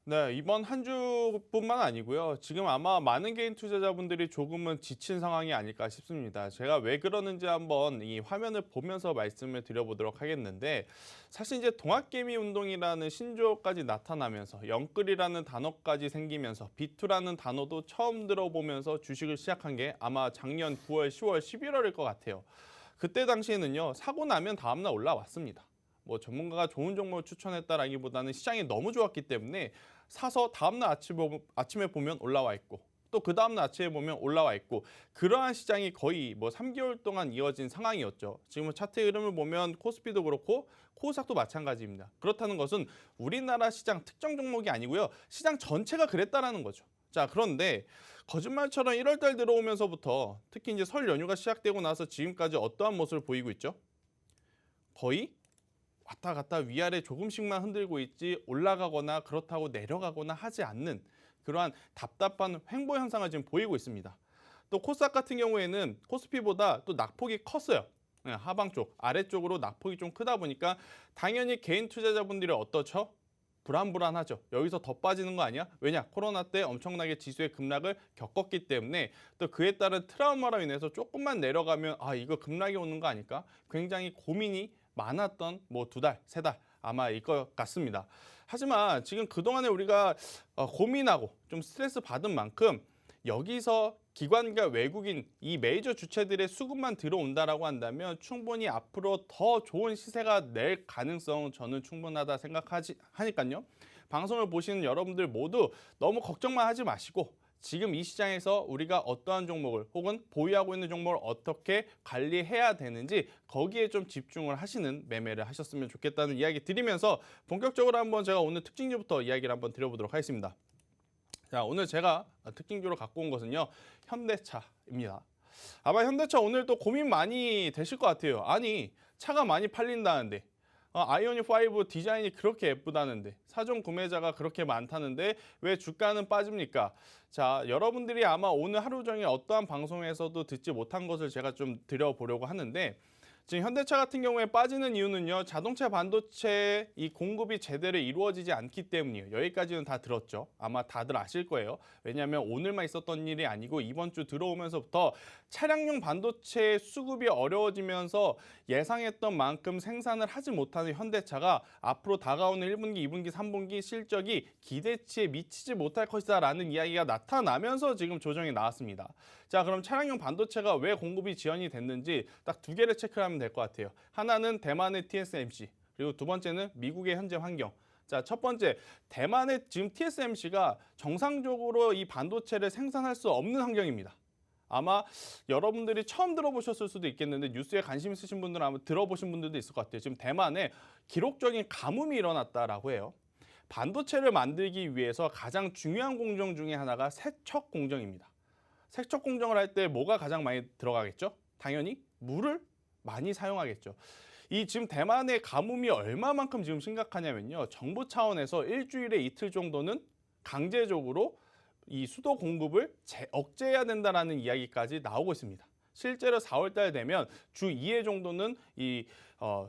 네, 이번 한 주뿐만 아니고요. 지금 아마 많은 개인 투자자분들이 조금은 지친 상황이 아닐까 싶습니다. 제가 왜 그러는지 한번 이 화면을 보면서 말씀을 드려보도록 하겠는데, 사실 이제 동학개미 운동이라는 신조어까지 나타나면서 영끌이라는 단어까지 생기면서 비투라는 단어도 처음 들어보면서 주식을 시작한 게 아마 작년 9월, 10월, 11월일 것 같아요. 그때 당시에는요, 사고 나면 다음날 올라왔습니다. 뭐 전문가가 좋은 종목을 추천했다라기보다는 시장이 너무 좋았기 때문에 사서 다음날 아침에 보면 올라와 있고 또 그 다음날 아침에 보면 올라와 있고 그러한 시장이 거의 뭐 3개월 동안 이어진 상황이었죠. 지금 차트 흐름을 보면 코스피도 그렇고 코스닥도 마찬가지입니다. 그렇다는 것은 우리나라 시장 특정 종목이 아니고요. 시장 전체가 그랬다라는 거죠. 자, 그런데 거짓말처럼 1월 달 들어오면서부터 특히 이제 설 연휴가 시작되고 나서 지금까지 어떠한 모습을 보이고 있죠? 거의 왔다 갔다 위아래 조금씩만 흔들고 있지 올라가거나 그렇다고 내려가거나 하지 않는 그러한 답답한 횡보 현상을 지금 보이고 있습니다. 또 코스닥 같은 경우에는 코스피보다 또 낙폭이 컸어요. 네, 하방 쪽, 아래쪽으로 낙폭이 좀 크다 보니까 당연히 개인 투자자분들이 어떻죠? 불안불안하죠. 여기서 더 빠지는 거 아니야? 왜냐? 코로나 때 엄청나게 지수의 급락을 겪었기 때문에 또 그에 따른 트라우마로 인해서 조금만 내려가면 아 이거 급락이 오는 거 아닐까? 굉장히 고민이 많았던 뭐 2달, 3달 아마일 것 같습니다. 하지만 지금 그동안에 우리가 고민하고 좀 스트레스 받은 만큼 여기서 기관과 외국인 이 메이저 주체들의 수급만 들어온다라고 한다면 충분히 앞으로 더 좋은 시세가 낼 가능성 저는 충분하다 하니까요. 방송을 보시는 여러분들 모두 너무 걱정만 하지 마시고 지금 이 시장에서 우리가 어떠한 종목을 혹은 보유하고 있는 종목을 어떻게 관리해야 되는지 거기에 좀 집중을 하시는 매매를 하셨으면 좋겠다는 이야기 드리면서 본격적으로 한번 제가 오늘 특징주부터 이야기를 한번 드려보도록 하겠습니다. 자, 오늘 제가 특징주로 갖고 온 것은요. 현대차입니다. 아마 현대차 오늘 또 고민 많이 되실 것 같아요. 아니, 차가 많이 팔린다는데 아이오닉 5 디자인이 그렇게 예쁘다는데 사전 구매자가 그렇게 많다는데 왜 주가는 빠집니까? 자, 여러분들이 아마 오늘 하루 종일 어떠한 방송에서도 듣지 못한 것을 제가 좀 드려보려고 하는데 지금 현대차 같은 경우에 빠지는 이유는요. 자동차 반도체 이 공급이 제대로 이루어지지 않기 때문이에요. 여기까지는 다 들었죠. 아마 다들 아실 거예요. 왜냐하면 오늘만 있었던 일이 아니고 이번 주 들어오면서부터 차량용 반도체 수급이 어려워지면서 예상했던 만큼 생산을 하지 못하는 현대차가 앞으로 다가오는 1분기, 2분기, 3분기 실적이 기대치에 미치지 못할 것이다 라는 이야기가 나타나면서 지금 조정이 나왔습니다. 자, 그럼 차량용 반도체가 왜 공급이 지연이 됐는지 딱 2개를 체크하면 될 것 같아요. 하나는 대만의 TSMC, 그리고 두 번째는 미국의 현재 환경. 자, 첫 번째, 대만의 지금 TSMC가 정상적으로 이 반도체를 생산할 수 없는 환경입니다. 아마 여러분들이 처음 들어보셨을 수도 있겠는데 뉴스에 관심 있으신 분들은 아마 들어보신 분들도 있을 것 같아요. 지금 대만에 기록적인 가뭄이 일어났다라고 해요. 반도체를 만들기 위해서 가장 중요한 공정 중에 하나가 세척 공정입니다. 세척 공정을 할 때 뭐가 가장 많이 들어가겠죠? 당연히 물을 많이 사용하겠죠. 이 지금 대만의 가뭄이 얼마만큼 지금 심각하냐면요. 정부 차원에서 일주일에 이틀 정도는 강제적으로 이 수도 공급을 억제해야 된다라는 이야기까지 나오고 있습니다. 실제로 4월 달 되면 주 2회 정도는 이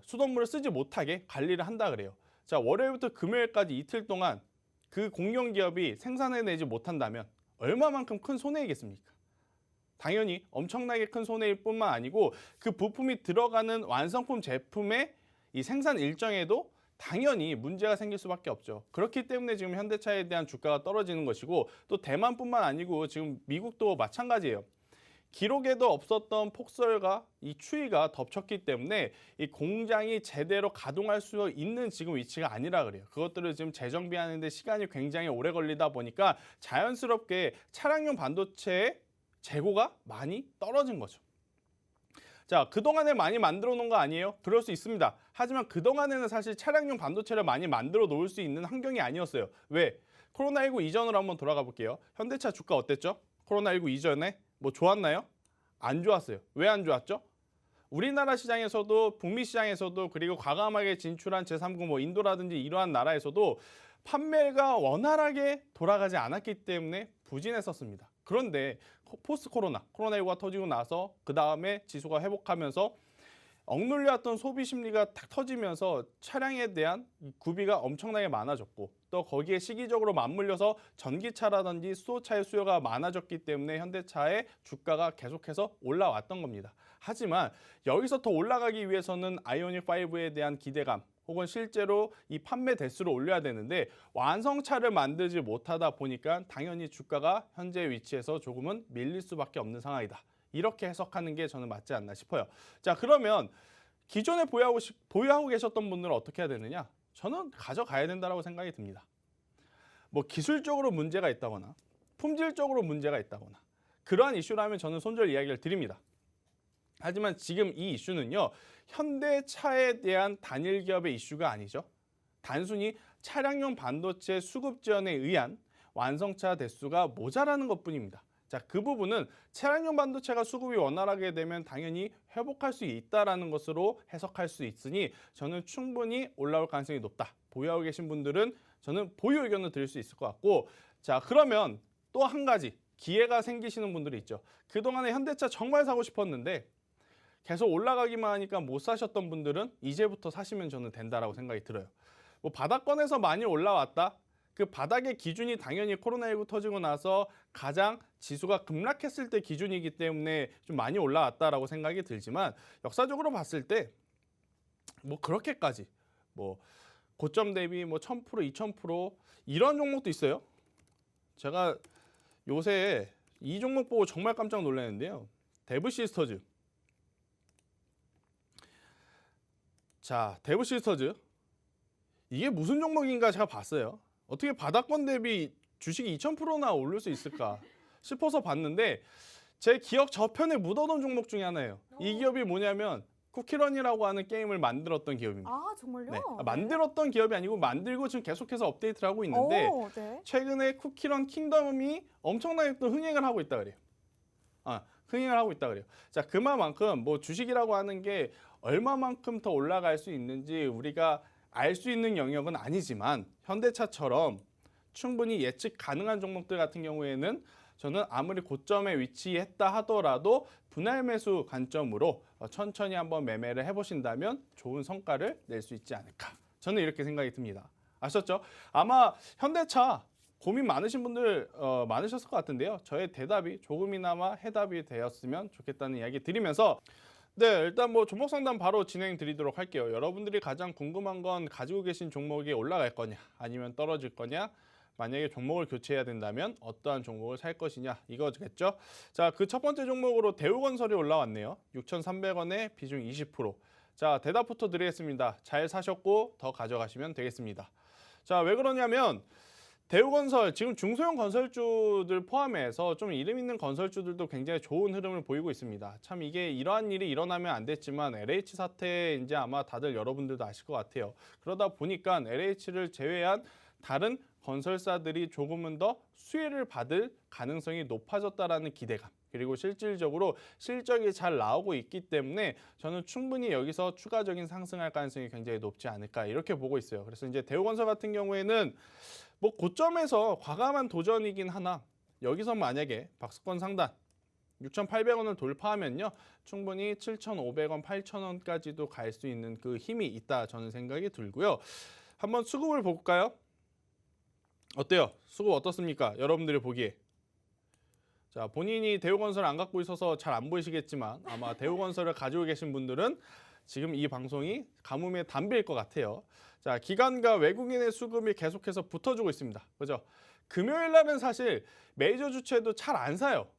수돗물을 쓰지 못하게 관리를 한다 그래요. 자, 월요일부터 금요일까지 이틀 동안 그 공룡기업이 생산해내지 못한다면 얼마만큼 큰 손해이겠습니까? 당연히 엄청나게 큰 손해일 뿐만 아니고 그 부품이 들어가는 완성품 제품의 이 생산 일정에도 당연히 문제가 생길 수밖에 없죠. 그렇기 때문에 지금 현대차에 대한 주가가 떨어지는 것이고 또 대만뿐만 아니고 지금 미국도 마찬가지예요. 기록에도 없었던 폭설과 이 추위가 덮쳤기 때문에 이 공장이 제대로 가동할 수 있는 지금 위치가 아니라 그래요. 그것들을 지금 재정비하는 데 시간이 굉장히 오래 걸리다 보니까 자연스럽게 차량용 반도체의 재고가 많이 떨어진 거죠. 자, 그동안에 많이 만들어 놓은 거 아니에요? 그럴 수 있습니다. 하지만 그동안에는 사실 차량용 반도체를 많이 만들어 놓을 수 있는 환경이 아니었어요. 왜? 코로나19 이전으로 한번 돌아가 볼게요. 현대차 주가 어땠죠? 코로나19 이전에 뭐 좋았나요? 안 좋았어요. 왜 안 좋았죠? 우리나라 시장에서도 북미 시장에서도 그리고 과감하게 진출한 제3국 뭐 인도라든지 이러한 나라에서도 판매가 원활하게 돌아가지 않았기 때문에 부진했었습니다. 그런데 포스트 코로나, 코로나19가 터지고 나서 그 다음에 지수가 회복하면서 억눌려왔던 소비 심리가 탁 터지면서 차량에 대한 구비가 엄청나게 많아졌고 또 거기에 시기적으로 맞물려서 전기차라든지 수소차의 수요가 많아졌기 때문에 현대차의 주가가 계속해서 올라왔던 겁니다. 하지만 여기서 더 올라가기 위해서는 아이오닉 5에 대한 기대감 혹은 실제로 이 판매 대수를 올려야 되는데 완성차를 만들지 못하다 보니까 당연히 주가가 현재 위치에서 조금은 밀릴 수밖에 없는 상황이다. 이렇게 해석하는 게 저는 맞지 않나 싶어요. 자, 그러면 기존에 보유하고 계셨던 분들은 어떻게 해야 되느냐? 저는 가져가야 된다고 생각이 듭니다. 뭐 기술적으로 문제가 있다거나 품질적으로 문제가 있다거나 그러한 이슈라면 저는 손절 이야기를 드립니다. 하지만 지금 이 이슈는요. 현대차에 대한 단일 기업의 이슈가 아니죠. 단순히 차량용 반도체 수급 지원에 의한 완성차 대수가 모자라는 것뿐입니다. 자, 그 부분은 차량용 반도체가 수급이 원활하게 되면 당연히 회복할 수 있다는 것으로 해석할 수 있으니 저는 충분히 올라올 가능성이 높다. 보유하고 계신 분들은 저는 보유 의견을 드릴 수 있을 것 같고 자, 그러면 또 한 가지 기회가 생기시는 분들이 있죠. 그동안에 현대차 정말 사고 싶었는데 계속 올라가기만 하니까 못 사셨던 분들은 이제부터 사시면 저는 된다라고 생각이 들어요. 뭐 바닥권에서 많이 올라왔다. 그 바닥의 기준이 당연히 코로나19 터지고 나서 가장 지수가 급락했을 때 기준이기 때문에 좀 많이 올라왔다라고 생각이 들지만 역사적으로 봤을 때 뭐 그렇게까지 뭐 고점 대비 뭐 1000%, 2000% 이런 종목도 있어요. 제가 요새 이 종목 보고 정말 깜짝 놀랐는데요. 데브시스터즈. 자, 데브시스터즈. 이게 무슨 종목인가 제가 봤어요. 어떻게 바닥권 대비 주식이 2000%나 오를 수 있을까 싶어서 봤는데 제 기억 저편에 묻어놓은 종목 중에 하나예요. 이 기업이 뭐냐면 쿠키런이라고 하는 게임을 만들었던 기업입니다. 아, 정말요? 네. 만들었던 기업이 아니고 만들고 지금 계속해서 업데이트를 하고 있는데 네. 최근에 쿠키런 킹덤이 엄청나게 또 흥행을 하고 있다 그래요. 흥행을 하고 있다 그래요. 자, 그만큼 뭐 주식이라고 하는 게 얼마만큼 더 올라갈 수 있는지 우리가 알 수 있는 영역은 아니지만 현대차처럼 충분히 예측 가능한 종목들 같은 경우에는 저는 아무리 고점에 위치했다 하더라도 분할 매수 관점으로 천천히 한번 매매를 해보신다면 좋은 성과를 낼 수 있지 않을까. 저는 이렇게 생각이 듭니다. 아셨죠? 아마 현대차 고민 많으신 분들 많으셨을 것 같은데요. 저의 대답이 조금이나마 해답이 되었으면 좋겠다는 이야기 드리면서 네, 일단 뭐 종목 상담 바로 진행 드리도록 할게요. 여러분들이 가장 궁금한 건 가지고 계신 종목이 올라갈 거냐 아니면 떨어질 거냐 만약에 종목을 교체해야 된다면 어떠한 종목을 살 것이냐 이거겠죠. 자, 그 첫 번째 종목으로 대우건설이 올라왔네요. 6,300원에 비중 20%. 자, 대답부터 드리겠습니다. 잘 사셨고 더 가져가시면 되겠습니다. 자, 왜 그러냐면 대우건설 지금 중소형 건설주들 포함해서 좀 이름 있는 건설주들도 굉장히 좋은 흐름을 보이고 있습니다. 참 이게 이러한 일이 일어나면 안 됐지만 LH 사태 이제 아마 다들 여러분들도 아실 것 같아요. 그러다 보니까 LH를 제외한 다른 건설사들이 조금은 더 수혜를 받을 가능성이 높아졌다라는 기대감. 그리고 실질적으로 실적이 잘 나오고 있기 때문에 저는 충분히 여기서 추가적인 상승할 가능성이 굉장히 높지 않을까 이렇게 보고 있어요. 그래서 이제 대우건설 같은 경우에는 뭐 고점에서 과감한 도전이긴 하나 여기서 만약에 박스권 상단 6,800원을 돌파하면요 충분히 7,500원, 8,000원까지도 갈 수 있는 그 힘이 있다 저는 생각이 들고요. 한번 수급을 볼까요? 어때요? 수급 어떻습니까? 여러분들이 보기에. 자, 본인이 대우건설 안 갖고 있어서 잘 안 보이시겠지만 아마 대우건설을 가지고 계신 분들은 지금 이 방송이 가뭄에 담배일 것 같아요. 자, 기관과 외국인의 수급이 계속해서 붙어주고 있습니다. 그죠? 금요일 날은 사실 메이저 주체도 잘 안 사요.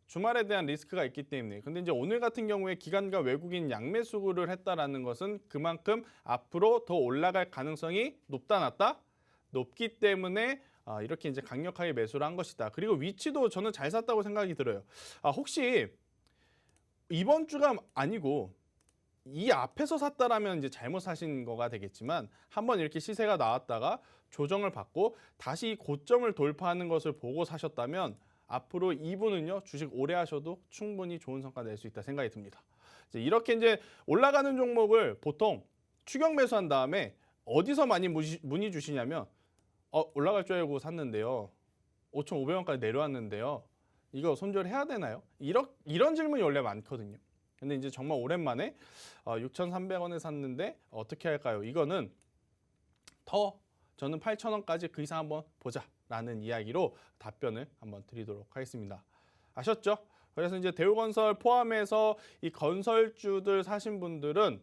주말에 대한 리스크가 있기 때문에. 근데 이제 오늘 같은 경우에 기관과 외국인 양매 수급을 했다라는 것은 그만큼 앞으로 더 올라갈 가능성이 높다 낮다? 높기 때문에 이렇게 이제 강력하게 매수를 한 것이다. 그리고 위치도 저는 잘 샀다고 생각이 들어요. 혹시 이번 주가 아니고 이 앞에서 샀다라면 이제 잘못 사신 거가 되겠지만 한번 이렇게 시세가 나왔다가 조정을 받고 다시 고점을 돌파하는 것을 보고 사셨다면 앞으로 이분은요 주식 오래 하셔도 충분히 좋은 성과 낼 수 있다 생각이 듭니다. 이렇게 이제 올라가는 종목을 보통 추격 매수한 다음에 어디서 많이 문의 주시냐면 올라갈 줄 알고 샀는데요. 5,500원까지 내려왔는데요. 이거 손절해야 되나요? 이런 질문이 원래 많거든요. 근데 이제 정말 오랜만에 6,300원에 샀는데 어떻게 할까요? 이거는 더 저는 8,000원까지 그 이상 한번 보자라는 이야기로 답변을 한번 드리도록 하겠습니다. 아셨죠? 그래서 이제 대우건설 포함해서 이 건설주들 사신 분들은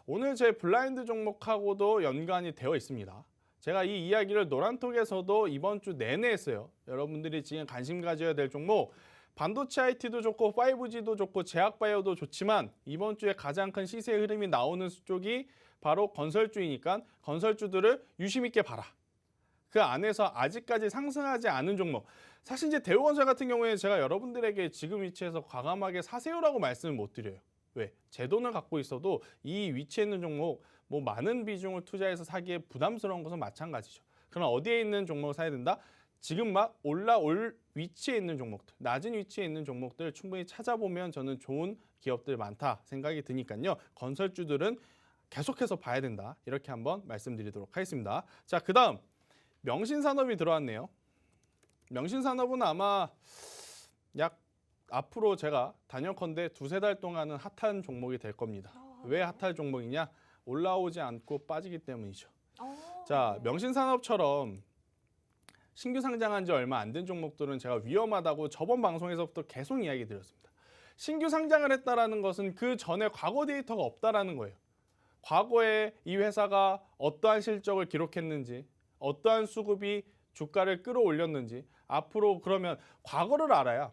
오늘 제 블라인드 종목하고도 연관이 되어 있습니다. 제가 이 이야기를 노란톡에서도 이번 주 내내 했어요. 여러분들이 지금 관심 가져야 될 종목, 반도체 IT도 좋고 5G도 좋고 제약바이오도 좋지만 이번 주에 가장 큰 시세 흐름이 나오는 쪽이 바로 건설주이니까 건설주들을 유심 있게 봐라. 그 안에서 아직까지 상승하지 않은 종목. 사실 이제 대우건설 같은 경우에 제가 여러분들에게 지금 위치에서 과감하게 사세요라고 말씀을 못 드려요. 왜? 제 돈을 갖고 있어도 이 위치에 있는 종목 뭐 많은 비중을 투자해서 사기에 부담스러운 것은 마찬가지죠. 그럼 어디에 있는 종목을 사야 된다? 지금 막 올라올 위치에 있는 종목들, 낮은 위치에 있는 종목들 충분히 찾아보면 저는 좋은 기업들 많다 생각이 드니까요. 건설주들은 계속해서 봐야 된다. 이렇게 한번 말씀드리도록 하겠습니다. 자, 그다음 명신산업이 들어왔네요. 명신산업은 아마 약 앞으로 제가 단연컨대 2~3달 동안은 핫한 종목이 될 겁니다. 왜 핫할 종목이냐? 올라오지 않고 빠지기 때문이죠. 자, 명신산업처럼 신규 상장한 지 얼마 안 된 종목들은 제가 위험하다고 저번 방송에서부터 계속 이야기 드렸습니다. 신규 상장을 했다라는 것은 그 전에 과거 데이터가 없다라는 거예요. 과거에 이 회사가 어떠한 실적을 기록했는지, 어떠한 수급이 주가를 끌어올렸는지, 앞으로 그러면 과거를 알아야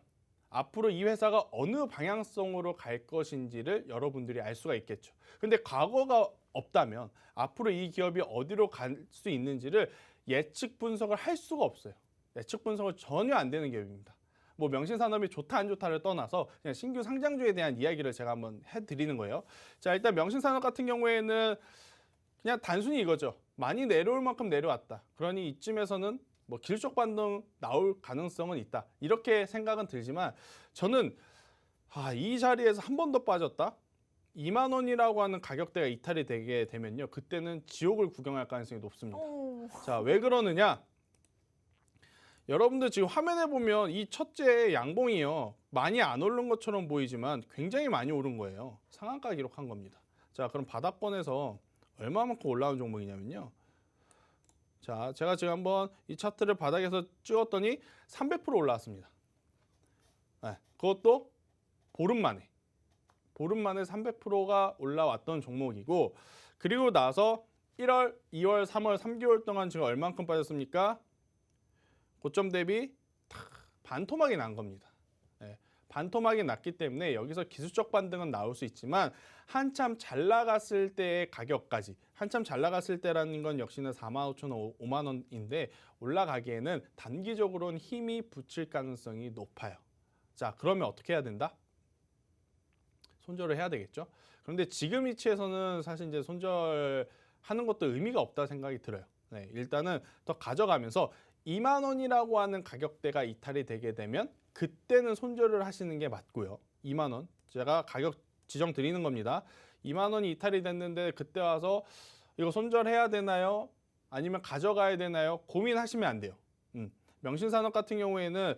앞으로 이 회사가 어느 방향성으로 갈 것인지를 여러분들이 알 수가 있겠죠. 근데 과거가 없다면 앞으로 이 기업이 어디로 갈 수 있는지를 예측 분석을 할 수가 없어요. 예측 분석을 전혀 안 되는 기업입니다. 뭐 명신산업이 좋다 안 좋다를 떠나서 그냥 신규 상장주에 대한 이야기를 제가 한번 해드리는 거예요. 자, 일단 명신산업 같은 경우에는 그냥 단순히 이거죠. 많이 내려올 만큼 내려왔다. 그러니 이쯤에서는 뭐 기술적 반등 나올 가능성은 있다. 이렇게 생각은 들지만 저는 이 자리에서 한 번 더 빠졌다. 2만 원이라고 하는 가격대가 이탈이 되게 되면요. 그때는 지옥을 구경할 가능성이 높습니다. 자, 왜 그러느냐? 여러분들 지금 화면에 보면 이 첫째 양봉이요. 많이 안 오른 것처럼 보이지만 굉장히 많이 오른 거예요. 상한가 기록한 겁니다. 자, 그럼 바닥권에서 얼마만큼 올라온 종목이냐면요. 자, 제가 지금 한번 이 차트를 바닥에서 찍었더니 300% 올라왔습니다. 네, 그것도 보름 만에 300%가 올라왔던 종목이고, 그리고 나서 1월, 2월, 3월, 3개월 동안 지금 얼만큼 빠졌습니까? 고점 대비 반토막이 난 겁니다. 네, 반토막이 났기 때문에 여기서 기술적 반등은 나올 수 있지만 한참 잘 나갔을 때의 가격까지, 한참 잘 나갔을 때라는 건 역시나 45,000원, 5만 원인데 올라가기에는 단기적으로는 힘이 붙일 가능성이 높아요. 자, 그러면 어떻게 해야 된다? 손절을 해야 되겠죠. 그런데 지금 위치에서는 사실 이제 손절하는 것도 의미가 없다 생각이 들어요. 네, 일단은 더 가져가면서 2만 원이라고 하는 가격대가 이탈이 되게 되면 그때는 손절을 하시는 게 맞고요. 2만 원 제가 가격 지정 드리는 겁니다. 2만 원이 이탈이 됐는데 그때 와서 이거 손절해야 되나요? 아니면 가져가야 되나요? 고민하시면 안 돼요. 명신산업 같은 경우에는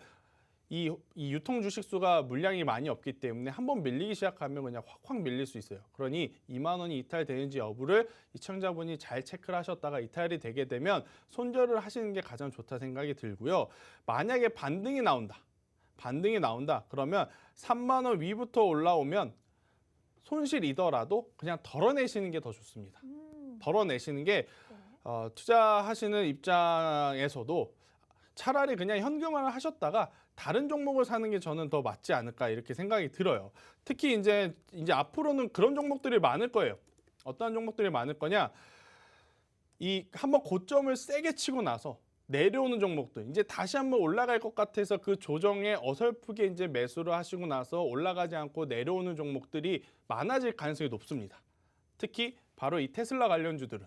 이 유통 주식수가 물량이 많이 없기 때문에 한번 밀리기 시작하면 그냥 확확 밀릴 수 있어요. 그러니 2만 원이 이탈되는지 여부를 시청자분이 잘 체크를 하셨다가 이탈이 되게 되면 손절을 하시는 게 가장 좋다 생각이 들고요. 만약에 반등이 나온다. 그러면 3만 원 위부터 올라오면 손실이더라도 그냥 덜어내시는 게 더 좋습니다. 덜어내시는 게 투자하시는 입장에서도 차라리 그냥 현금화를 하셨다가 다른 종목을 사는 게 저는 더 맞지 않을까 이렇게 생각이 들어요. 특히 이제 앞으로는 그런 종목들이 많을 거예요. 어떤 종목들이 많을 거냐? 이 한번 고점을 세게 치고 나서 내려오는 종목들, 이제 다시 한번 올라갈 것 같아서 그 조정에 어설프게 이제 매수를 하시고 나서 올라가지 않고 내려오는 종목들이 많아질 가능성이 높습니다. 특히 바로 이 테슬라 관련주들은.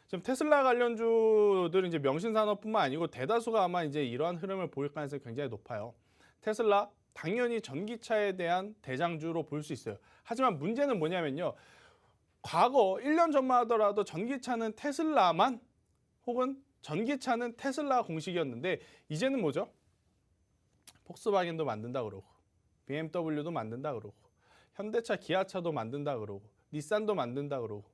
지금 테슬라 관련주들은 이제 명신산업뿐만 아니고 대다수가 아마 이제 이러한 흐름을 보일 가능성이 굉장히 높아요. 테슬라 당연히 전기차에 대한 대장주로 볼 수 있어요. 하지만 문제는 뭐냐면요. 과거 1년 전만 하더라도 전기차는 테슬라만 혹은 전기차는 테슬라 공식이었는데 이제는 뭐죠? 폭스바겐도 만든다 그러고 BMW도 만든다 그러고 현대차, 기아차도 만든다 그러고 닛산도 만든다 그러고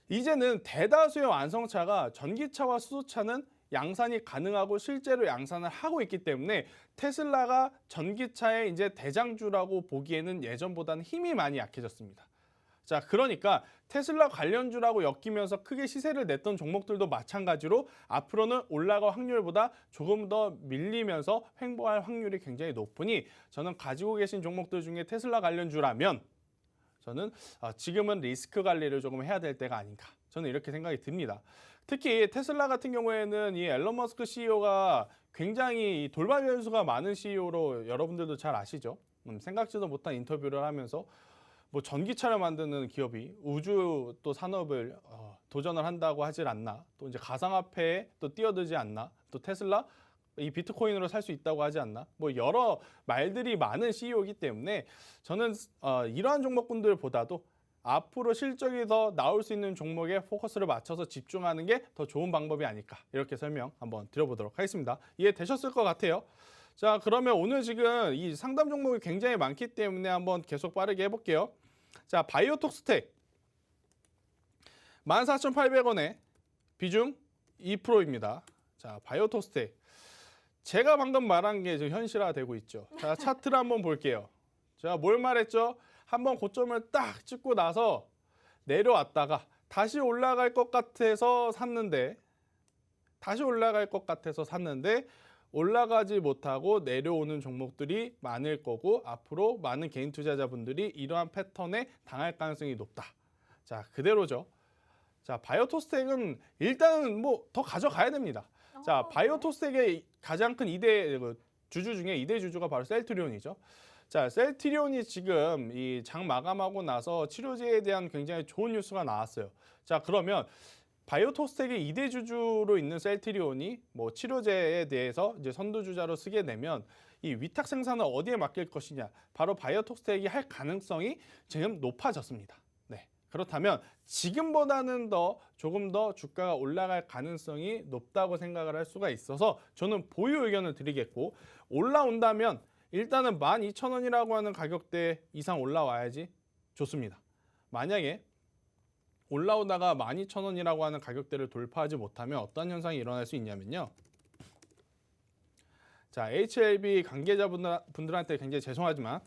이제는 대다수의 완성차가 전기차와 수소차는 양산이 가능하고 실제로 양산을 하고 있기 때문에 테슬라가 전기차의 이제 대장주라고 보기에는 예전보다는 힘이 많이 약해졌습니다. 자, 그러니까 테슬라 관련주라고 엮이면서 크게 시세를 냈던 종목들도 마찬가지로 앞으로는 올라갈 확률보다 조금 더 밀리면서 횡보할 확률이 굉장히 높으니 저는 가지고 계신 종목들 중에 테슬라 관련주라면 저는 지금은 리스크 관리를 조금 해야 될 때가 아닌가. 저는 이렇게 생각이 듭니다. 특히 테슬라 같은 경우에는 이 앨런 머스크 CEO가 굉장히 돌발 변수가 많은 CEO로 여러분들도 잘 아시죠? 생각지도 못한 인터뷰를 하면서 뭐 전기차를 만드는 기업이 우주 또 산업을 도전을 한다고 하질 않나. 또 이제 가상화폐에 또 뛰어들지 않나. 또 테슬라 이 비트코인으로 살 수 있다고 하지 않나? 뭐 여러 말들이 많은 CEO이기 때문에 저는 이러한 종목군들보다도 앞으로 실적이 더 나올 수 있는 종목에 포커스를 맞춰서 집중하는 게 더 좋은 방법이 아닐까 이렇게 설명 한번 드려보도록 하겠습니다. 이해되셨을 것 같아요. 자, 그러면 오늘 지금 이 상담 종목이 굉장히 많기 때문에 한번 계속 빠르게 해볼게요. 자, 바이오톡스텍 14,800원에 비중 2%입니다. 자, 바이오톡스텍 제가 방금 말한 게 지금 현실화되고 있죠. 자, 차트를 한번 볼게요. 제가 뭘 말했죠? 한번 고점을 딱 찍고 나서 내려왔다가 다시 올라갈 것 같아서 샀는데 올라가지 못하고 내려오는 종목들이 많을 거고 앞으로 많은 개인 투자자분들이 이러한 패턴에 당할 가능성이 높다. 자, 그대로죠. 자, 바이오토스텍은 일단은 뭐 더 가져가야 됩니다. 자, 바이오토스텍의 가장 큰 2대 주주 중에 2대 주주가 바로 셀트리온이죠. 자, 셀트리온이 지금 이 장 마감하고 나서 치료제에 대한 굉장히 좋은 뉴스가 나왔어요. 자, 그러면 바이오토스텍의 2대 주주로 있는 셀트리온이 뭐 치료제에 대해서 이제 선두주자로 쓰게 되면 이 위탁 생산을 어디에 맡길 것이냐, 바로 바이오토스텍이 할 가능성이 지금 높아졌습니다. 네, 그렇다면 지금보다는 조금 더 주가가 올라갈 가능성이 높다고 생각을 할 수가 있어서 저는 보유 의견을 드리겠고, 올라온다면 일단은 12,000원이라고 하는 가격대 이상 올라와야지 좋습니다. 만약에 올라오다가 12,000원이라고 하는 가격대를 돌파하지 못하면 어떤 현상이 일어날 수 있냐면요. 자, HLB 관계자분들한테 굉장히 죄송하지만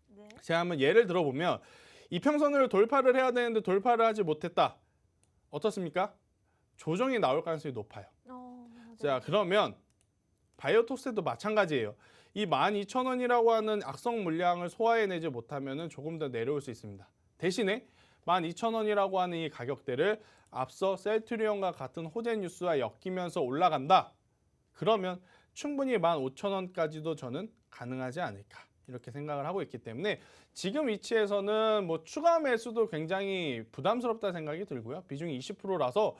네. 제가 한번 예를 들어보면 이평선을 돌파를 해야 되는데 돌파를 하지 못했다. 어떻습니까? 조정이 나올 가능성이 높아요. 네. 자, 그러면 바이오톡스도 마찬가지예요. 이 12,000원이라고 하는 악성 물량을 소화해내지 못하면 조금 더 내려올 수 있습니다. 대신에 12,000원이라고 하는 이 가격대를 앞서 셀트리온과 같은 호재 뉴스와 엮이면서 올라간다. 그러면 충분히 15,000원까지도 저는 가능하지 않을까 이렇게 생각을 하고 있기 때문에 지금 위치에서는 뭐 추가 매수도 굉장히 부담스럽다 생각이 들고요. 비중이 20%라서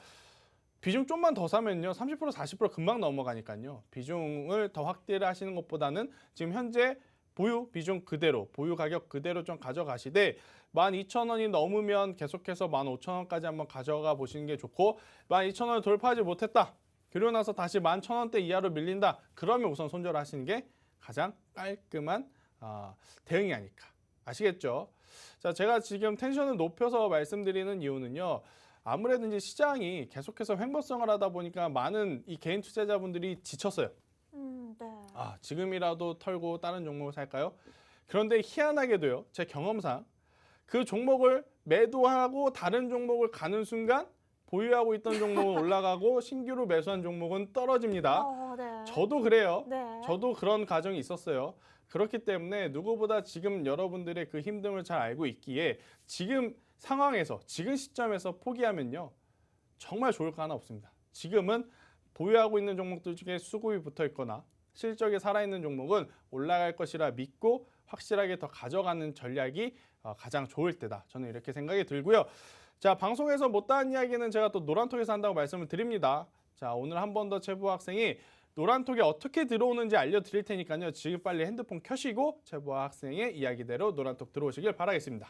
비중 좀만 더 사면요 30% 40% 금방 넘어가니까요. 비중을 더 확대를 하시는 것보다는 지금 현재 보유 비중 그대로, 보유 가격 그대로 좀 가져가시되 12,000원이 넘으면 계속해서 15,000원까지 한번 가져가 보시는 게 좋고, 12,000원을 돌파하지 못했다. 그러고 나서 다시 11,000원대 이하로 밀린다. 그러면 우선 손절하시는 게 가장 깔끔한 대응이 아닐까. 아시겠죠? 자, 제가 지금 텐션을 높여서 말씀드리는 이유는요. 아무래도 이제 시장이 계속해서 횡보성을 하다 보니까 많은 이 개인 투자자분들이 지쳤어요. 네. 지금이라도 털고 다른 종목을 살까요? 그런데 희한하게도요, 제 경험상 그 종목을 매도하고 다른 종목을 가는 순간 보유하고 있던 종목은 올라가고 신규로 매수한 종목은 떨어집니다. 네. 저도 그래요. 네. 저도 그런 과정이 있었어요. 그렇기 때문에 누구보다 지금 여러분들의 그 힘듦을 잘 알고 있기에 지금 상황에서, 지금 시점에서 포기하면요, 정말 좋을 거 하나 없습니다. 지금은 보유하고 있는 종목들 중에 수급이 붙어 있거나 실적이 살아있는 종목은 올라갈 것이라 믿고 확실하게 더 가져가는 전략이 가장 좋을 때다. 저는 이렇게 생각이 들고요. 자, 방송에서 못다한 이야기는 제가 또 노란톡에서 한다고 말씀을 드립니다. 자, 오늘 한 번 더 최보 학생이 노란톡에 어떻게 들어오는지 알려드릴 테니까요. 지금 빨리 핸드폰 켜시고 최보 학생의 이야기대로 노란톡 들어오시길 바라겠습니다.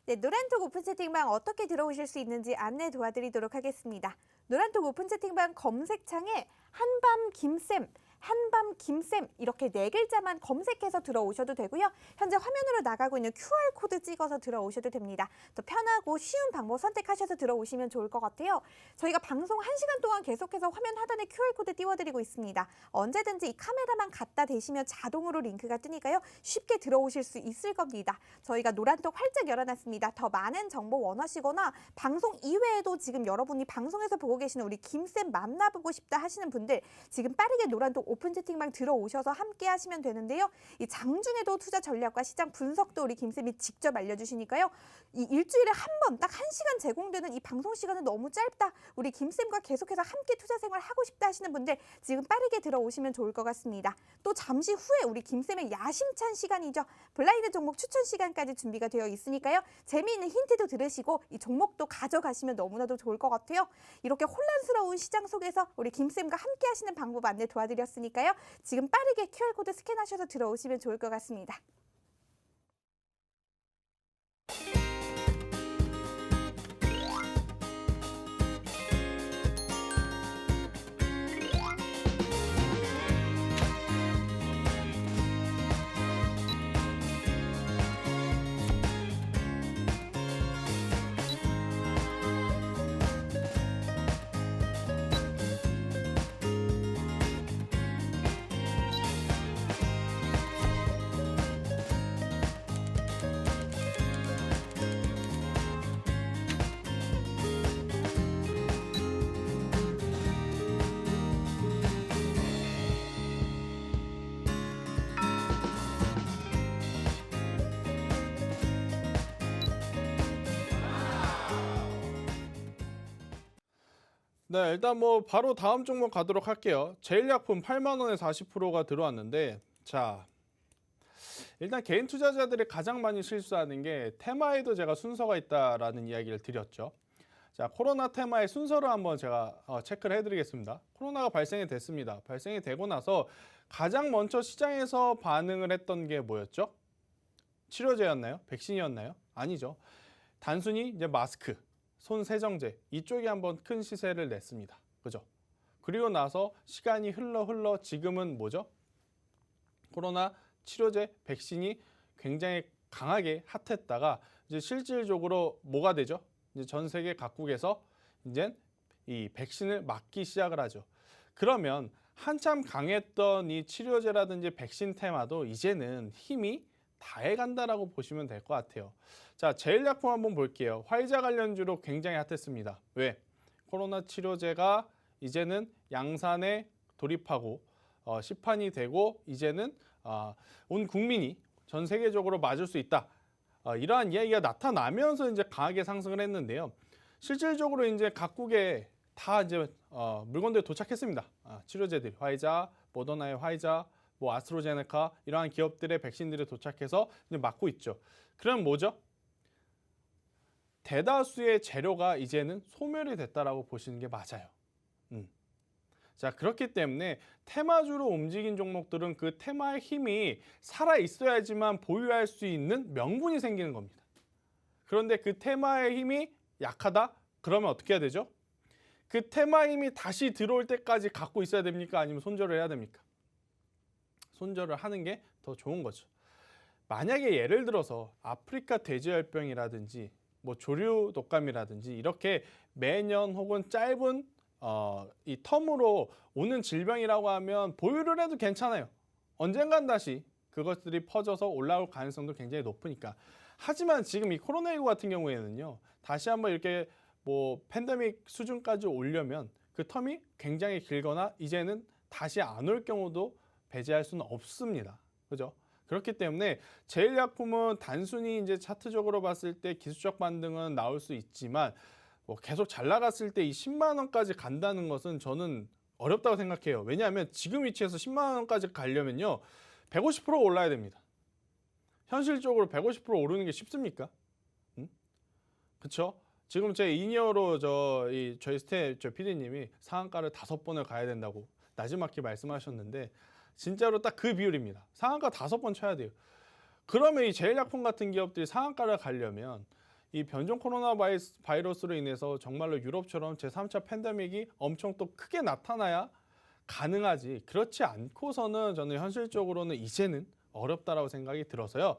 네, 노란톡 오픈 채팅방 어떻게 들어오실 수 있는지 안내 도와드리도록 하겠습니다. 노란톡 오픈 채팅방 검색창에 한밤 김쌤, 한밤 김쌤 이렇게 4글자만 검색해서 들어오셔도 되고요. 현재 화면으로 나가고 있는 QR코드 찍어서 들어오셔도 됩니다. 더 편하고 쉬운 방법 선택하셔서 들어오시면 좋을 것 같아요. 저희가 방송 1시간 동안 계속해서 화면 하단에 QR코드 띄워드리고 있습니다. 언제든지 이 카메라만 갖다 대시면 자동으로 링크가 뜨니까요. 쉽게 들어오실 수 있을 겁니다. 저희가 노란톡 활짝 열어놨습니다. 더 많은 정보 원하시거나 방송 이외에도 지금 여러분이 방송에서 보고 계시는 우리 김쌤 만나보고 싶다 하시는 분들 지금 빠르게 노란톡 오픈 채팅방 들어오셔서 함께 하시면 되는데요. 이 장중에도 투자 전략과 시장 분석도 우리 김쌤이 직접 알려주시니까요. 이 일주일에 한 번 딱 1시간 제공되는 이 방송 시간은 너무 짧다. 우리 김쌤과 계속해서 함께 투자 생활 하고 싶다 하시는 분들 지금 빠르게 들어오시면 좋을 것 같습니다. 또 잠시 후에 우리 김쌤의 야심찬 시간이죠. 블라인드 종목 추천 시간까지 준비가 되어 있으니까요. 재미있는 힌트도 들으시고 이 종목도 가져가시면 너무나도 좋을 것 같아요. 이렇게 혼란스러운 시장 속에서 우리 김쌤과 함께 하시는 방법 안내 도와드렸으니까요. 지금 빠르게 QR코드 스캔하셔서 들어오시면 좋을 것 같습니다. 네, 일단 뭐 바로 다음 종목 가도록 할게요. 제일약품 8만 원에 40%가 들어왔는데, 자, 일단 개인 투자자들이 가장 많이 실수하는 게 테마에도 제가 순서가 있다라는 이야기를 드렸죠. 자, 코로나 테마의 순서를 한번 제가 체크를 해드리겠습니다. 코로나가 발생이 됐습니다. 발생이 되고 나서 가장 먼저 시장에서 반응을 했던 게 뭐였죠? 치료제였나요? 백신이었나요? 아니죠. 단순히 이제 마스크, 손 세정제 이쪽이 한번 큰 시세를 냈습니다. 그죠? 그리고 나서 시간이 흘러 지금은 뭐죠? 코로나 치료제, 백신이 굉장히 강하게 핫했다가 이제 실질적으로 뭐가 되죠? 이제 전 세계 각국에서 이제 이 백신을 맞기 시작을 하죠. 그러면 한참 강했던 이 치료제라든지 백신 테마도 이제는 힘이 다해간다라고 보시면 될 것 같아요. 자, 제일약품 한번 볼게요. 화이자 관련주로 굉장히 핫했습니다. 왜? 코로나 치료제가 이제는 양산에 돌입하고 시판이 되고 이제는 온 국민이 전 세계적으로 맞을 수 있다. 이러한 이야기가 나타나면서 이제 강하게 상승을 했는데요. 실질적으로 이제 각국에 다 이제 물건들이 도착했습니다. 치료제들, 화이자, 모더나의 화이자, 뭐 아스트로제네카 이러한 기업들의 백신들이 도착해서 이제 맞고 있죠. 그럼 뭐죠? 대다수의 재료가 이제는 소멸이 됐다라고 보시는 게 맞아요. 자, 그렇기 때문에 테마주로 움직인 종목들은 그 테마의 힘이 살아 있어야지만 보유할 수 있는 명분이 생기는 겁니다. 그런데 그 테마의 힘이 약하다? 그러면 어떻게 해야 되죠? 그 테마 힘이 다시 들어올 때까지 갖고 있어야 됩니까? 아니면 손절을 해야 됩니까? 손절을 하는 게 더 좋은 거죠. 만약에 예를 들어서 아프리카 돼지열병이라든지 뭐 조류 독감이라든지 이렇게 매년 혹은 짧은 이 텀으로 오는 질병이라고 하면 보유를 해도 괜찮아요. 언젠간 다시 그것들이 퍼져서 올라올 가능성도 굉장히 높으니까. 하지만 지금 이 코로나19 같은 경우에는요. 다시 한번 이렇게 뭐 팬데믹 수준까지 오려면 그 텀이 굉장히 길거나 이제는 다시 안 올 경우도 배제할 수는 없습니다. 그죠? 그렇기 때문에 제일약품은 단순히 이제 차트적으로 봤을 때 기술적 반등은 나올 수 있지만 뭐 계속 잘 나갔을 때 이 10만 원까지 간다는 것은 저는 어렵다고 생각해요. 왜냐하면 지금 위치에서 10만 원까지 가려면요. 150% 올라야 됩니다. 현실적으로 150% 오르는 게 쉽습니까? 그렇죠? 지금 제 이니어로 저희 PD님이 상한가를 5번을 가야 된다고 나지막히 말씀하셨는데 진짜로 딱 그 비율입니다. 상한가 5번 쳐야 돼요. 그러면 이 제일약품 같은 기업들이 상한가를 가려면 이 변종 코로나 바이러스로 인해서 정말로 유럽처럼 제3차 팬데믹이 엄청 또 크게 나타나야 가능하지. 그렇지 않고서는 저는 현실적으로는 이제는 어렵다라고 생각이 들어서요.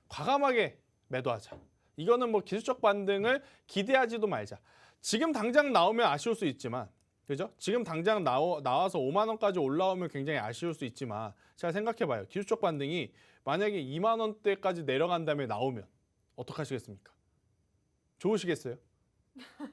과감하게 매도하자. 이거는 뭐 기술적 반등을 기대하지도 말자. 지금 당장 나오면 아쉬울 수 있지만, 그죠? 지금 당장 나와서 5만 원까지 올라오면 굉장히 아쉬울 수 있지만, 잘 생각해봐요. 기술적 반등이 만약에 2만 원대까지 내려간 다음에 나오면 어떡하시겠습니까? 좋으시겠어요?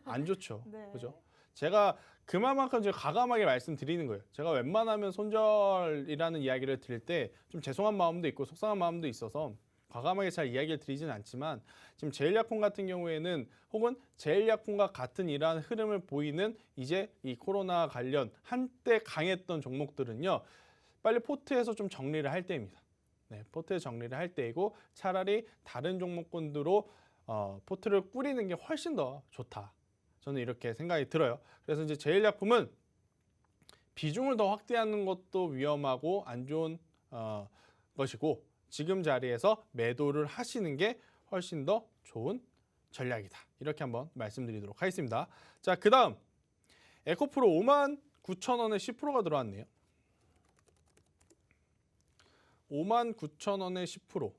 안 좋죠. 네. 그죠? 제가 그만큼 제가 과감하게 말씀드리는 거예요. 제가 웬만하면 손절이라는 이야기를 드릴 때 좀 죄송한 마음도 있고 속상한 마음도 있어서 과감하게 잘 이야기를 드리진 않지만, 지금 제일약품 같은 경우에는 혹은 제일약품과 같은 이러한 흐름을 보이는 이제 이 코로나 관련 한때 강했던 종목들은요, 빨리 포트에서 좀 정리를 할 때입니다. 네, 포트에 정리를 할 때이고, 차라리 다른 종목군으로 포트를 꾸리는 게 훨씬 더 좋다. 저는 이렇게 생각이 들어요. 그래서 이제 제일약품은 비중을 더 확대하는 것도 위험하고 안 좋은 것이고, 지금 자리에서 매도를 하시는 게 훨씬 더 좋은 전략이다. 이렇게 한번 말씀드리도록 하겠습니다. 자, 그 다음 에코프로 59,000원에 10%가 들어왔네요. 59,000원에 10%.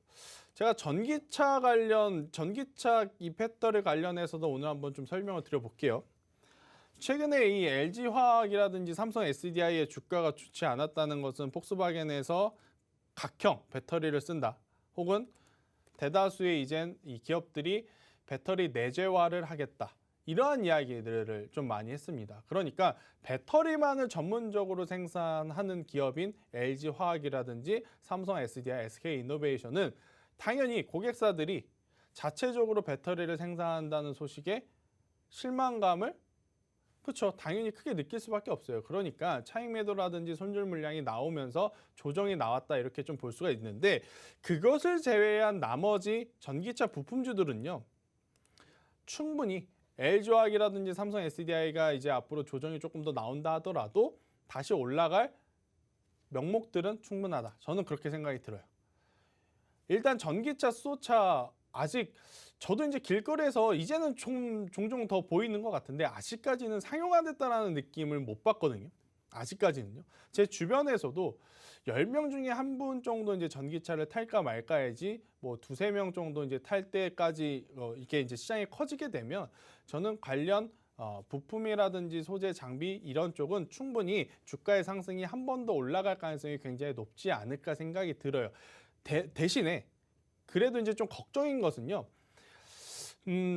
제가 전기차 이 배터리 관련해서도 오늘 한번 좀 설명을 드려볼게요. 최근에 이 LG화학이라든지 삼성 SDI의 주가가 좋지 않았다는 것은 폭스바겐에서 각형 배터리를 쓴다. 혹은 대다수의 이젠 이 기업들이 배터리 내재화를 하겠다. 이러한 이야기들을 좀 많이 했습니다. 그러니까 배터리만을 전문적으로 생산하는 기업인 LG화학이라든지 삼성 SDI, SK이노베이션은 당연히 고객사들이 자체적으로 배터리를 생산한다는 소식에 실망감을 그렇죠. 당연히 크게 느낄 수밖에 없어요. 그러니까 차익 매도라든지 손절 물량이 나오면서 조정이 나왔다 이렇게 좀 볼 수가 있는데, 그것을 제외한 나머지 전기차 부품주들은요, 충분히 LG화학이라든지 삼성 SDI가 이제 앞으로 조정이 조금 더 나온다 하더라도 다시 올라갈 명목들은 충분하다. 저는 그렇게 생각이 들어요. 일단 전기차, 수소차 아직 저도 이제 길거리에서 이제는 종종 더 보이는 것 같은데, 아직까지는 상용화됐다라는 느낌을 못 받거든요. 아직까지는요. 제 주변에서도 10명 중에 한 분 정도 이제 전기차를 탈까 말까야지, 뭐 두세 명 정도 이제 탈 때까지 이게 이제 시장이 커지게 되면 저는 관련 부품이라든지 소재, 장비 이런 쪽은 충분히 주가의 상승이 한 번 더 올라갈 가능성이 굉장히 높지 않을까 생각이 들어요. 대신에 그래도 이제 좀 걱정인 것은요,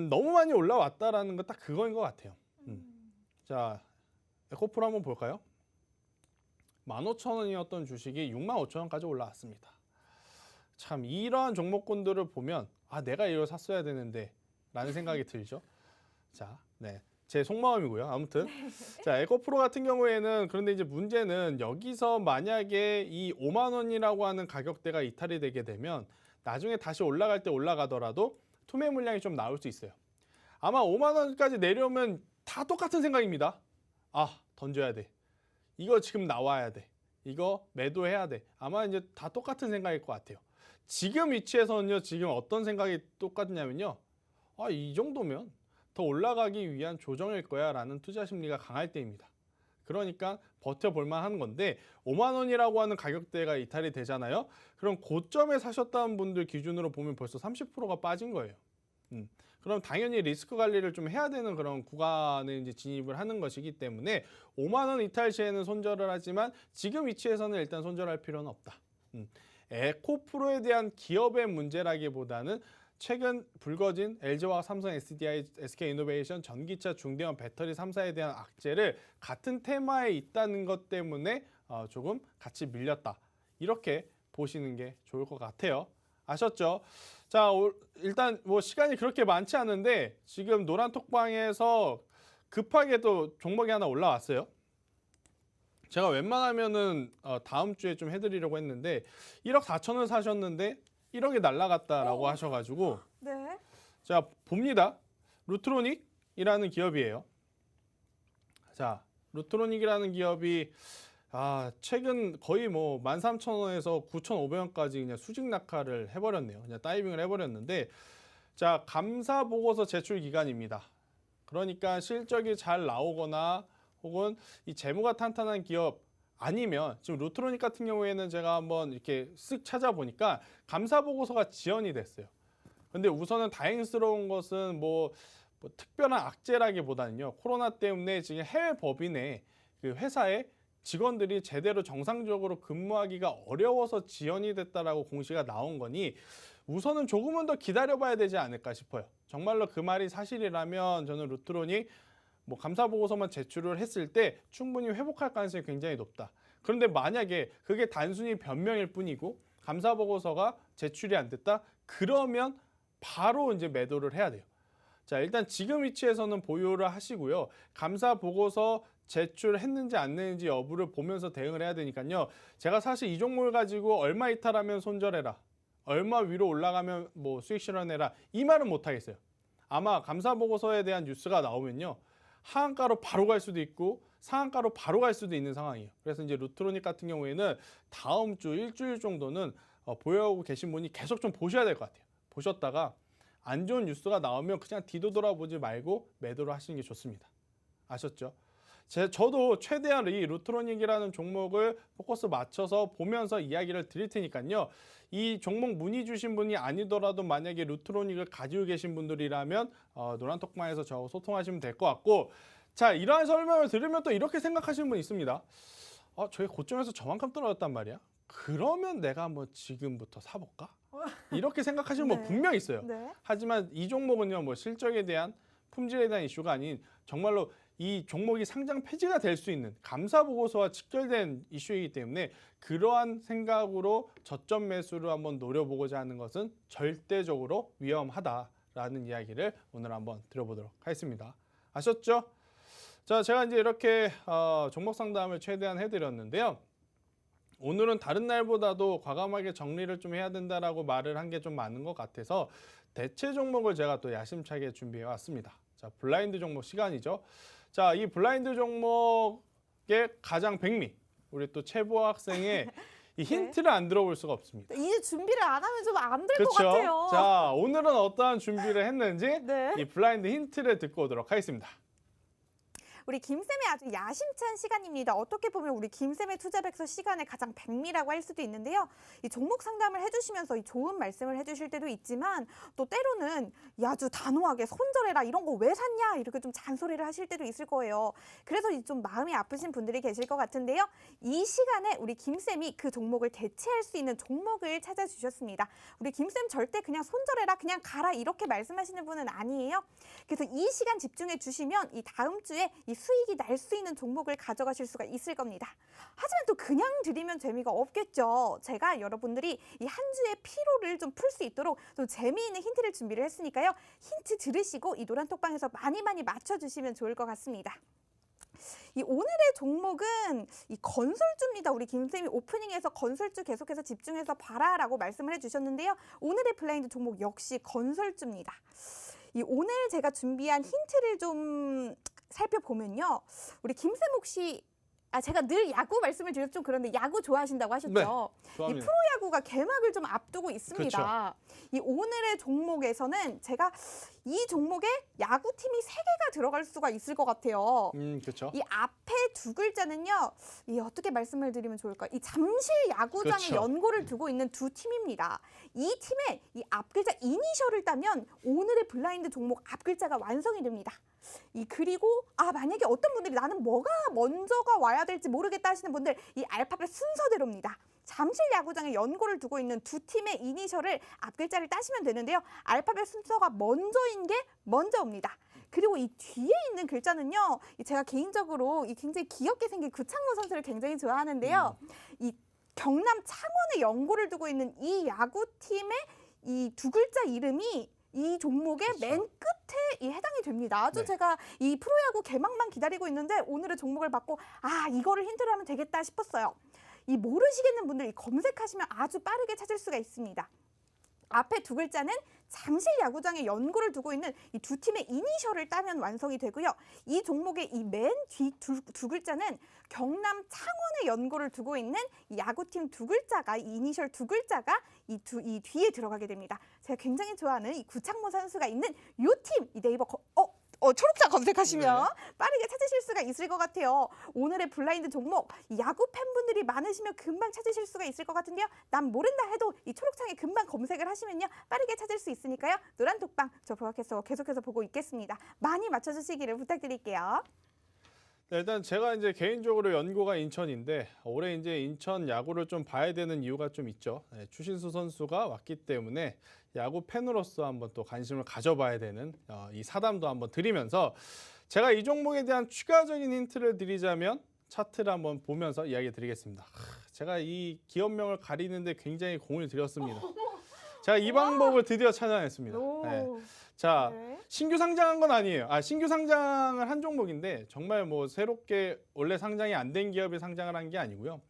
너무 많이 올라왔다라는 거 딱 그거인 것 같아요. 자, 에코프로 한번 볼까요? 15,000원이었던 주식이 65,000원까지 올라왔습니다. 참 이러한 종목군들을 보면 내가 이걸 샀어야 되는데 라는 생각이 들죠. 자, 네. 제 속마음이고요. 아무튼 자, 에코프로 같은 경우에는, 그런데 이제 문제는 여기서 만약에 이 5만 원이라고 하는 가격대가 이탈이 되게 되면 나중에 다시 올라갈 때 올라가더라도 투매 물량이 좀 나올 수 있어요. 아마 5만 원까지 내려오면 다 똑같은 생각입니다. 던져야 돼. 이거 지금 나와야 돼. 이거 매도해야 돼. 아마 이제 다 똑같은 생각일 것 같아요. 지금 위치에서는요, 지금 어떤 생각이 똑같냐면요, 이 정도면 더 올라가기 위한 조정일 거야 라는 투자 심리가 강할 때입니다. 그러니까 버텨볼 만한 건데, 5만 원이라고 하는 가격대가 이탈이 되잖아요. 그럼 고점에 사셨다는 분들 기준으로 보면 벌써 30%가 빠진 거예요. 그럼 당연히 리스크 관리를 좀 해야 되는 그런 구간에 이제 진입을 하는 것이기 때문에 5만 원 이탈 시에는 손절을 하지만 지금 위치에서는 일단 손절할 필요는 없다. 에코프로에 대한 기업의 문제라기보다는 최근 불거진 LG화학, 삼성 SDI, SK이노베이션, 전기차, 중대형 배터리 3사에 대한 악재를 같은 테마에 있다는 것 때문에 조금 같이 밀렸다. 이렇게 보시는 게 좋을 것 같아요. 아셨죠? 자, 일단 뭐 시간이 그렇게 많지 않은데 지금 노란톡방에서 급하게 또 종목이 하나 올라왔어요. 제가 웬만하면은 다음 주에 좀 해드리려고 했는데 1억 4천을 사셨는데 1억이 날라갔다라고 하셔가지고, 네. 자, 봅니다. 루트로닉이라는 기업이에요. 자, 루트로닉이라는 기업이 최근 거의 뭐 13,000원에서 9,500원까지 그냥 수직 낙하를 해버렸네요. 그냥 다이빙을 해버렸는데, 자, 감사 보고서 제출 기간입니다. 그러니까 실적이 잘 나오거나 혹은 이 재무가 탄탄한 기업, 아니면 지금 루트로닉 같은 경우에는 제가 한번 이렇게 쓱 찾아보니까 감사 보고서가 지연이 됐어요. 근데 우선은 다행스러운 것은 뭐 특별한 악재라기보다는요. 코로나 때문에 지금 해외 법인의 그 회사에 직원들이 제대로 정상적으로 근무하기가 어려워서 지연이 됐다라고 공시가 나온 거니 우선은 조금은 더 기다려봐야 되지 않을까 싶어요. 정말로 그 말이 사실이라면 저는 루트로닉 뭐 감사 보고서만 제출을 했을 때 충분히 회복할 가능성이 굉장히 높다. 그런데 만약에 그게 단순히 변명일 뿐이고 감사 보고서가 제출이 안 됐다? 그러면 바로 이제 매도를 해야 돼요. 자, 일단 지금 위치에서는 보유를 하시고요. 감사 보고서 제출했는지 안 했는지 여부를 보면서 대응을 해야 되니까요. 제가 사실 이 종목을 가지고 얼마 이탈하면 손절해라. 얼마 위로 올라가면 뭐 수익 실현해라. 이 말은 못 하겠어요. 아마 감사 보고서에 대한 뉴스가 나오면요. 하한가로 바로 갈 수도 있고 상한가로 바로 갈 수도 있는 상황이에요. 그래서 이제 루트로닉 같은 경우에는 다음 주 일주일 정도는 보유하고 계신 분이 계속 좀 보셔야 될 것 같아요. 보셨다가 안 좋은 뉴스가 나오면 그냥 뒤도 돌아보지 말고 매도를 하시는 게 좋습니다. 아셨죠? 저도 최대한 이 루트로닉이라는 종목을 포커스 맞춰서 보면서 이야기를 드릴 테니까요. 이 종목 문의 주신 분이 아니더라도 만약에 루트로닉을 가지고 계신 분들이라면 노란톡방에서 저하고 소통하시면 될 것 같고, 자, 이러한 설명을 들으면 또 이렇게 생각하시는 분 있습니다. 저게 고점에서 저만큼 떨어졌단 말이야? 그러면 내가 한번 지금부터 사볼까? 이렇게 생각하시는 분 네. 분명히 있어요. 네. 하지만 이 종목은요, 뭐 실적에 대한 품질에 대한 이슈가 아닌 정말로 이 종목이 상장 폐지가 될 수 있는 감사 보고서와 직결된 이슈이기 때문에 그러한 생각으로 저점 매수를 한번 노려보고자 하는 것은 절대적으로 위험하다라는 이야기를 오늘 한번 드려보도록 하겠습니다. 아셨죠? 자, 제가 이제 이렇게 종목 상담을 최대한 해드렸는데요. 오늘은 다른 날보다도 과감하게 정리를 좀 해야 된다라고 말을 한 게 좀 많은 것 같아서 대체 종목을 제가 또 야심차게 준비해 왔습니다. 자, 블라인드 종목 시간이죠. 자, 이 블라인드 종목의 가장 백미, 우리 또 최보 학생의 이 힌트를 안 들어볼 수가 없습니다. 이제 준비를 안 하면 좀 안 될 것 그렇죠? 같아요. 자, 오늘은 어떠한 준비를 했는지 네. 이 블라인드 힌트를 듣고 오도록 하겠습니다. 우리 김쌤의 아주 야심찬 시간입니다. 어떻게 보면 우리 김쌤의 투자백서 시간의 가장 백미라고 할 수도 있는데요. 이 종목 상담을 해주시면서 이 좋은 말씀을 해주실 때도 있지만 또 때로는 아주 단호하게 손절해라 이런 거 왜 샀냐 이렇게 좀 잔소리를 하실 때도 있을 거예요. 그래서 좀 마음이 아프신 분들이 계실 것 같은데요. 이 시간에 우리 김쌤이 그 종목을 대체할 수 있는 종목을 찾아주셨습니다. 우리 김쌤 절대 그냥 손절해라 그냥 가라 이렇게 말씀하시는 분은 아니에요. 그래서 이 시간 집중해 주시면 이 다음 주에 이 수익이 날 수 있는 종목을 가져가실 수가 있을 겁니다. 하지만 또 그냥 드리면 재미가 없겠죠. 제가 여러분들이 이 한 주의 피로를 좀 풀 수 있도록 좀 재미있는 힌트를 준비를 했으니까요. 힌트 들으시고 이 노란톡방에서 많이 맞춰주시면 좋을 것 같습니다. 이 오늘의 종목은 이 건설주입니다. 우리 김쌤이 오프닝에서 건설주 계속해서 집중해서 봐라라고 말씀을 해주셨는데요. 오늘의 블라인드 종목 역시 건설주입니다. 이 오늘 제가 준비한 힌트를 좀 살펴보면요. 우리 김쌤 혹시 제가 늘 야구 말씀을 드려서 좀 그런데 야구 좋아하신다고 하셨죠? 네, 이 좋아합니다. 프로야구가 개막을 좀 앞두고 있습니다. 이 오늘의 종목에서는 제가 이 종목에 야구팀이 3개가 들어갈 수가 있을 것 같아요. 그렇죠. 이 앞에 두 글자는요. 이 어떻게 말씀을 드리면 좋을까? 이 잠실 야구장에 그렇죠. 연고를 두고 있는 두 팀입니다. 이 팀의 이 앞글자 이니셜을 따면 오늘의 블라인드 종목 앞글자가 완성이 됩니다. 그리고 만약에 어떤 분들이 나는 뭐가 먼저가 와야 될지 모르겠다 하시는 분들 이 알파벳 순서대로입니다. 잠실 야구장에 연고를 두고 있는 두 팀의 이니셜을 앞글자를 따시면 되는데요. 알파벳 순서가 먼저인 게 먼저 옵니다. 그리고 이 뒤에 있는 글자는요. 제가 개인적으로 굉장히 귀엽게 생긴 구창모 선수를 굉장히 좋아하는데요. 이 경남 창원에 연고를 두고 있는 이 야구팀의 이 두 글자 이름이 이 종목의 그렇죠. 맨 끝에 해당이 됩니다. 아주 네. 제가 이 프로야구 개막만 기다리고 있는데 오늘의 종목을 받고 이거를 힌트로 하면 되겠다 싶었어요. 이 모르시겠는 분들 검색하시면 아주 빠르게 찾을 수가 있습니다. 앞에 두 글자는 잠실 야구장에 연고를 두고 있는 이 두 팀의 이니셜을 따면 완성이 되고요. 이 종목의 이 맨 뒤 두 글자는 경남 창원에 연고를 두고 있는 이 야구팀 두 글자가 이 이니셜 두 글자가 이 뒤에 들어가게 됩니다. 제가 굉장히 좋아하는 이 구창모 선수가 있는 요 팀, 이 네이버 초록장 검색하시면 빠르게 찾으실 수가 있을 것 같아요. 오늘의 블라인드 종목, 야구 팬분들이 많으시면 금방 찾으실 수가 있을 것 같은데요. 난 모른다 해도 이 초록창에 금방 검색을 하시면요. 빠르게 찾을 수 있으니까요. 노란톡방 저 브로캐스터 계속해서 보고 있겠습니다. 많이 맞춰주시기를 부탁드릴게요. 네, 일단 제가 이제 개인적으로 연고가 인천인데 올해 이제 인천 야구를 좀 봐야 되는 이유가 좀 있죠. 네, 추신수 선수가 왔기 때문에 야구 팬으로서 한번 또 관심을 가져봐야 되는 이 사담도 한번 드리면서 제가 이 종목에 대한 추가적인 힌트를 드리자면 차트를 한번 보면서 이야기 드리겠습니다. 제가 이 기업명을 가리는데 굉장히 공을 들였습니다. 제가 이 방법을 드디어 찾아냈습니다. 네. 자, 네. 신규 상장한 건 아니에요. 신규 상장을 한 종목인데 정말 뭐 새롭게 원래 상장이 안 된 기업이 상장을 한 게 아니고요.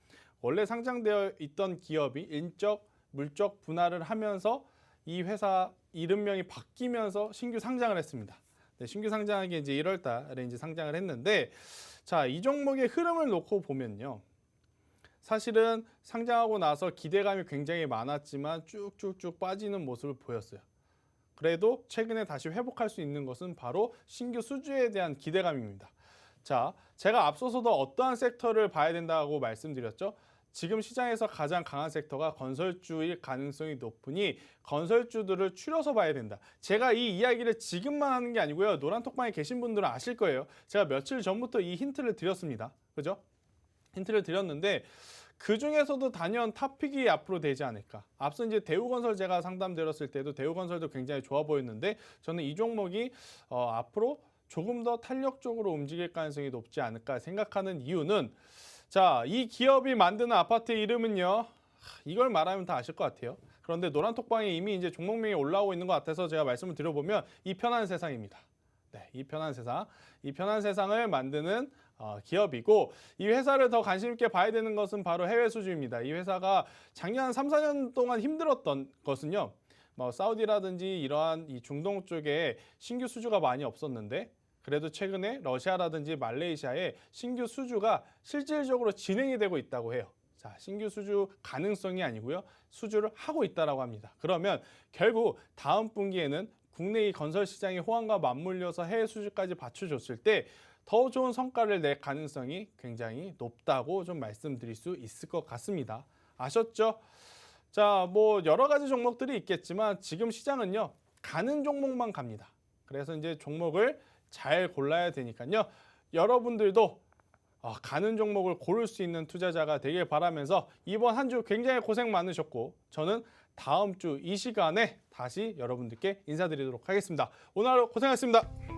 원래 상장되어 있던 기업이 인적, 물적 분할을 하면서 이 회사 이름명이 바뀌면서 신규 상장을 했습니다. 네, 신규 상장한 게 이제 1월 달에 이제 상장을 했는데 자, 이 종목의 흐름을 놓고 보면요. 사실은 상장하고 나서 기대감이 굉장히 많았지만 쭉쭉쭉 빠지는 모습을 보였어요. 그래도 최근에 다시 회복할 수 있는 것은 바로 신규 수주에 대한 기대감입니다. 자, 제가 앞서서도 어떠한 섹터를 봐야 된다고 말씀드렸죠? 지금 시장에서 가장 강한 섹터가 건설주일 가능성이 높으니 건설주들을 추려서 봐야 된다. 제가 이 이야기를 지금만 하는 게 아니고요. 노란톡방에 계신 분들은 아실 거예요. 제가 며칠 전부터 이 힌트를 드렸습니다. 그죠? 힌트를 드렸는데 그 중에서도 단연 탑픽이 앞으로 되지 않을까. 앞서 이제 대우건설 제가 상담드렸을 때도 대우건설도 굉장히 좋아 보였는데 저는 이 종목이 앞으로 조금 더 탄력적으로 움직일 가능성이 높지 않을까 생각하는 이유는 자, 이 기업이 만드는 아파트의 이름은요. 이걸 말하면 다 아실 것 같아요. 그런데 노란톡방에 이미 이제 종목명이 올라오고 있는 것 같아서 제가 말씀을 드려보면 이 편한 세상입니다. 네, 이 편한 세상. 이 편한 세상을 만드는 기업이고 이 회사를 더 관심 있게 봐야 되는 것은 바로 해외 수주입니다. 이 회사가 작년 3, 4년 동안 힘들었던 것은요. 뭐 사우디라든지 이러한 이 중동 쪽에 신규 수주가 많이 없었는데 그래도 최근에 러시아라든지 말레이시아에 신규 수주가 실질적으로 진행이 되고 있다고 해요. 자, 신규 수주 가능성이 아니고요. 수주를 하고 있다라고 합니다. 그러면 결국 다음 분기에는 국내 이 건설 시장의 호황과 맞물려서 해외 수주까지 받쳐줬을 때 더 좋은 성과를 낼 가능성이 굉장히 높다고 좀 말씀드릴 수 있을 것 같습니다. 아셨죠? 자, 뭐 여러 가지 종목들이 있겠지만 지금 시장은요. 가는 종목만 갑니다. 그래서 이제 종목을 잘 골라야 되니까요. 여러분들도 가는 종목을 고를 수 있는 투자자가 되길 바라면서 이번 한 주 굉장히 고생 많으셨고 저는 다음 주 이 시간에 다시 여러분들께 인사드리도록 하겠습니다. 오늘 하루 고생하셨습니다.